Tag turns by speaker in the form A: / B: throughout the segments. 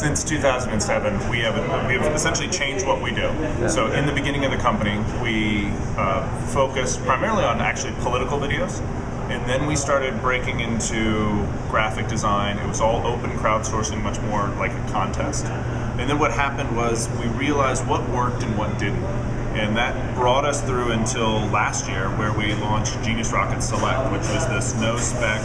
A: Since 2007, we have essentially changed what we do.
B: Yeah.
A: So in the beginning of the company, we focused primarily on actually political videos. And then we started breaking into graphic design. It was all open crowdsourcing, much more like a contest. And then what happened was we realized what worked and what didn't. And that brought us through until last year, where we launched GeniusRocket Select, which was this no-spec,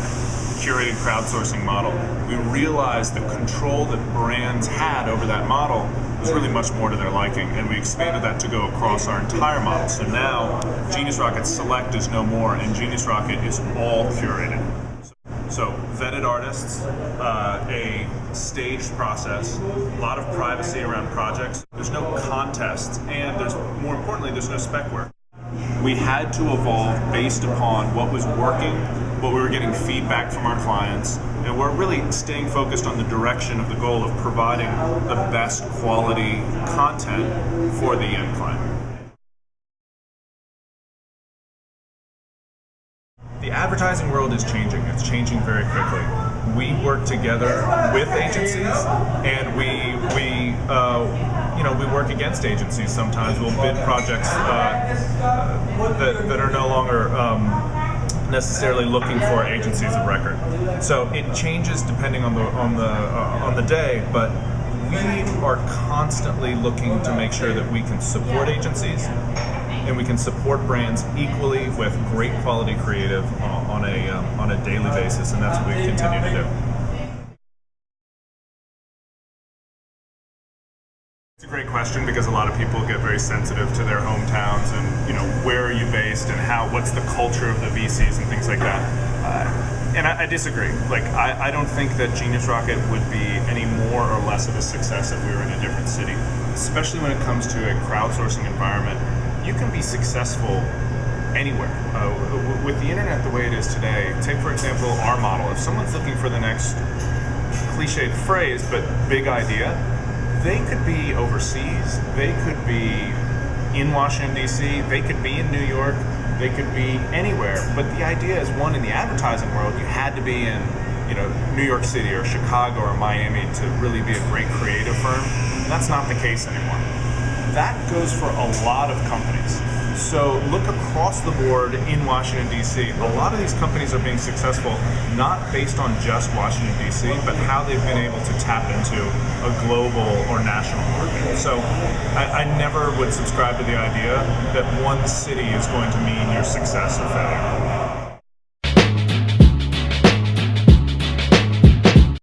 A: curated crowdsourcing model. We realized the control that brands had over that model was really much more to their liking, and we expanded that to go across our entire model. So now, GeniusRocket Select is no more, and GeniusRocket is all curated. So vetted artists, a staged process, a lot of privacy around projects. There's no contests, and more importantly, there's no spec work. We had to evolve based upon what was working, what we were getting feedback from our clients, and we're really staying focused on the direction of the goal of providing the best quality content for the end client. The advertising world is changing. It's changing very quickly. We work together with agencies, and we work against agencies sometimes. We'll bid projects that are no longer necessarily looking for agencies of record. So it changes depending on the day, but we are constantly looking to make sure that we can support agencies and we can support brands equally with great quality creative on a daily basis, and that's what we continue to do. It's a great question, because a lot of people get very sensitive to their hometowns and where are you based and what's the culture of the VCs and things like that. And I disagree. I don't think that GeniusRocket would be any more or less of a success if we were in a different city, especially when it comes to a crowdsourcing environment. You can be successful anywhere. With the internet the way it is today, take for example our model. If someone's looking for the next cliched phrase but big idea, they could be overseas, they could be in Washington, D.C., they could be in New York, they could be anywhere. But the idea is, one, in the advertising world, you had to be in New York City or Chicago or Miami to really be a great creative firm. And that's not the case anymore. That goes for a lot of companies. So look across the board in Washington, D.C. A lot of these companies are being successful not based on just Washington, D.C., but how they've been able to tap into a global or national market. So I never would subscribe to the idea that one city is going to mean your success or failure.